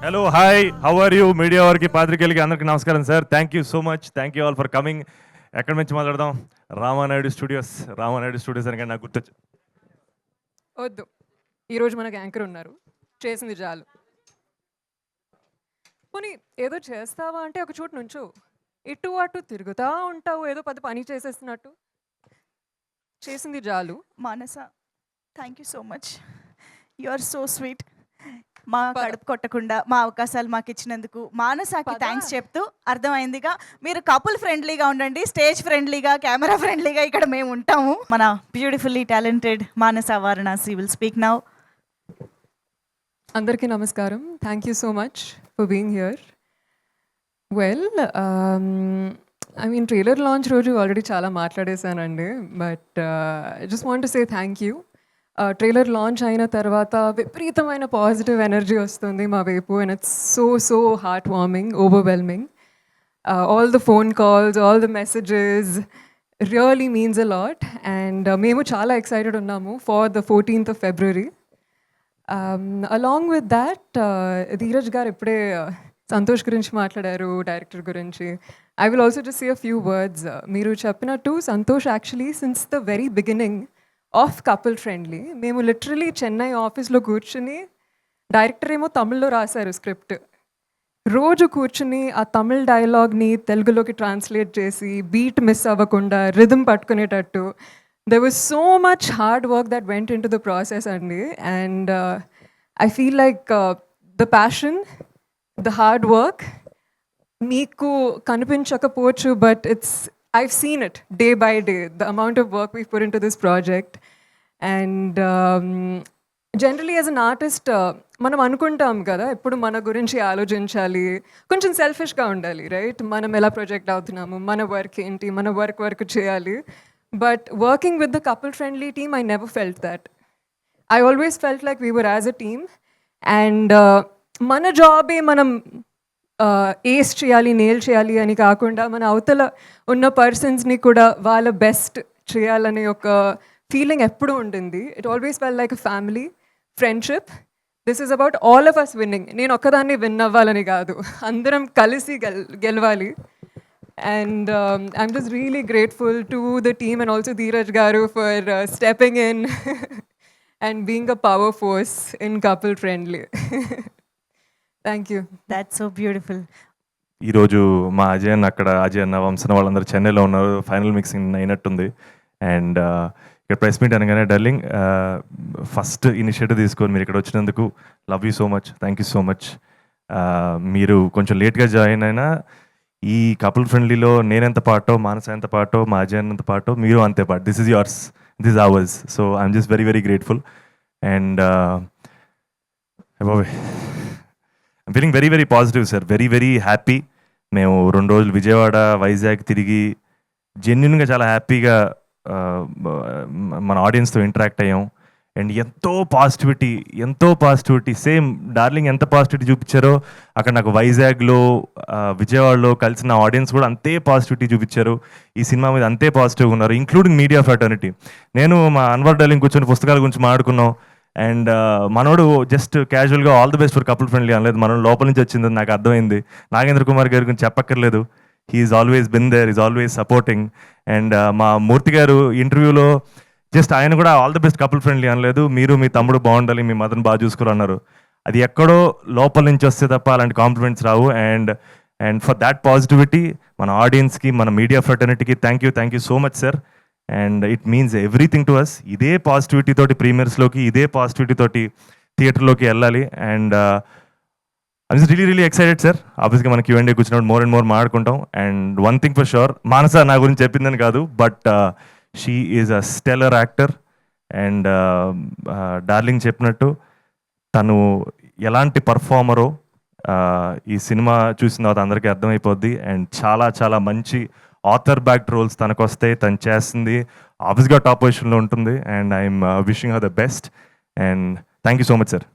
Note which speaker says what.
Speaker 1: Hello hi how are you media వారికి పాత్రికేయులకి అందరికీ నమస్కారం sir. Thank you so much, thank you all for coming. ఎక్కడి నుంచి మాట్లాడదాం? రామానాయుడు స్టూడియోస్ అనగా నాకు గుర్తొచ్చు.
Speaker 2: వద్దు, ఈరోజు మనకు యాంకర్ ఉన్నారు, చేసింది చాలు. పోనీ ఏదో చేస్తావా అంటే ఒక చోటు నుంచో, ఇటు అటు తిరుగుతూ ఉంటావు, ఏదో పెద్ద పని చేసేస్తున్నట్టు. చేసింది చాలు.
Speaker 3: Manasa, thank you so much, you are so sweet. మా కడుపు కొట్టకుండా మా అవకాశాలు మాకు ఇచ్చినందుకు మానసకి థ్యాంక్స్ చెప్తూ, అర్థమైందిగా మీరు కపుల్ ఫ్రెండ్లీగా ఉండండి, స్టేజ్ ఫ్రెండ్లీగా, కెమెరా ఫ్రెండ్లీగా ఇక్కడ మేము ఉంటాము. మన beautifully talented Manasa Varanasi will speak now.
Speaker 2: అందరికీ నమస్కారం. Thank you so much for being here. Well, I mean trailer launch రోజు ఆల్రెడీ చాలా మాట్లాడేశానండి, but I just want to say thank you. Trailer launch అయిన తర్వాత విపరీతమైన పాజిటివ్ ఎనర్జీ వస్తుంది మా వైపు, and it's so heart warming, overwhelming. All the phone calls, all the messages really means a lot, and మేము చాలా ఎక్సైటెడ్ ఉన్నాము for the 14th of February. Along with that, Dheeraj గారు ఇప్పుడే సంతోష్ గురించి మాట్లాడారు, డైరెక్టర్ గురించి. I will also just say a few words. మీరు చెప్పినట్టు Santosh actually since the very beginning of couple friendly, మేము లిటరలీ చెన్నై ఆఫీస్లో కూర్చుని, డైరెక్టర్ ఏమో తమిళ్లో రాశారు స్క్రిప్ట్, రోజు కూర్చుని ఆ తమిళ్ డైలాగ్ని తెలుగులోకి ట్రాన్స్లేట్ చేసి బీట్ మిస్ అవ్వకుండా rhythm పట్టుకునేటట్టు, there was so much hard work that went into the process అండి. And I feel like the passion, the hard work మీకు కనిపించకపోవచ్చు, but I've seen it day by day, the amount of work we've put into this project. And generally as an artist, మనం అనుకుంటాం కదా ఎప్పుడు మన గురించి ఆలోచించాలి, కొంచెం సెల్ఫిష్గా ఉండాలి, రైట్? మనం ఎలా ప్రొజెక్ట్ అవుతున్నాము, మన వర్క్ ఏంటి, మన వర్క్ చేయాలి. But working with the couple friendly team, I never felt that. I always felt like we were as a team, and మన జాబే మనం ఏస్ చేయాలి, నేల్ చేయాలి అని కాకుండా, మన అవతల ఉన్న పర్సన్స్ని కూడా వాళ్ళ బెస్ట్ చేయాలనే ఒక ఫీలింగ్ ఎప్పుడూ ఉంటుంది. It always fell like a family friendship. This is about all of us winning. నేను ఒక్కదాన్ని విన్ అవ్వాలని కాదు, అందరం కలిసి గెలవాలి. And I'm just really grateful to the team and also Dheeraj Garu for stepping in and being a power force in couple friendly. Thank you.
Speaker 3: That's so beautiful.
Speaker 1: ఈరోజు మా అజయ్ అన్న వంశన వాళ్ళందరూ చెన్నైలో ఉన్నారు, ఫైనల్ మిక్సింగ్ అయినట్టుంది. అండ్ ఇక్కడ press meet అనగానే darling, first initiative తీసుకొని మీరు ఇక్కడ వచ్చినందుకు love you so much, thank you so much. మీరు కొంచెం లేట్గా జాయిన్ అయినా ఈ కపుల్ ఫ్రెండ్లీలో నేనెంత పాటో, మానస ఎంత పాటో, మా అజయ్ ఎంత పాటో, మీరు అంతే పాట. This is yours, this is ours. So I'm just very grateful. And I'm feeling very positive sir, very happy. మేము 2 రోజులు విజయవాడ, వైజాగ్ తిరిగి జెన్యున్గా చాలా హ్యాపీగా మన ఆడియన్స్తో ఇంటరాక్ట్ అయ్యాం. అండ్ ఎంతో పాజిటివిటీ, సేమ్ డార్లింగ్ ఎంత పాజిటివిటీ చూపించారో అక్కడ నాకు వైజాగ్లో, విజయవాడలో కలిసిన ఆడియన్స్ కూడా అంతే పాజిటివిటీ చూపించారు. ఈ సినిమా మీద అంతే పాజిటివ్గా ఉన్నారు, ఇంక్లూడింగ్ మీడియా ఫ్రాటర్నిటీ. నేను మా అన్వర్ డార్లింగ్ కూర్చొని పుస్తకాల గురించి మాట్లాడుకున్నాం. అండ్ మనోడు జస్ట్ క్యాజువల్గా all the best for couple friendly అనలేదు, మనం లోపల నుంచి వచ్చిందని నాకు అర్థమైంది. నాగేంద్ర కుమార్ గారి గురించి చెప్పక్కర్లేదు, he's always been there, is always supporting. And మా మూర్తి గారు ఇంటర్వ్యూలో జస్ట్ ఆయన కూడా all the best couple friendly అనలేదు, మీరు మీ తమ్ముడు బాగుండాలి, మీ మదర్ని బాగా చూసుకోవాలన్నారు. అది ఎక్కడో లోపల నుంచి వస్తే తప్ప అలాంటి కాంప్లిమెంట్స్ రావు. అండ్ ఫర్ దాట్ పాజిటివిటీ మన ఆడియన్స్కి, మన మీడియా ఫ్రెటర్నిటీకి thank you so much sir. And it means everything to us. ఇదే పాజిటివిటీ తోటి ప్రీమియర్స్లోకి, ఇదే పాజిటివిటీ తోటి థియేటర్లోకి వెళ్ళాలి. And I'm just really excited sir. ఆబ్వియస్గా మన Q&A కూర్చున్నప్పుడు మోర్ అండ్ మోర్ మాట్లాడుకుంటాం. And one thing for sure, Manasa నా గురించి చెప్పిందని కాదు, but she is a stellar actor. And darling చెప్పినట్టు తను ఎలాంటి పర్ఫార్మరో ఈ సినిమా చూసిన తర్వాత అందరికీ అర్థమైపోద్ది. అండ్ చాలా మంచి ఆథర్ బ్యాక్ రోల్స్ తనకు వస్తాయి, తను చేస్తుంది, ఆబ్వియస్గా టాప్ పొజిషన్లో ఉంటుంది. And I'm wishing her the best. And thank you so much sir.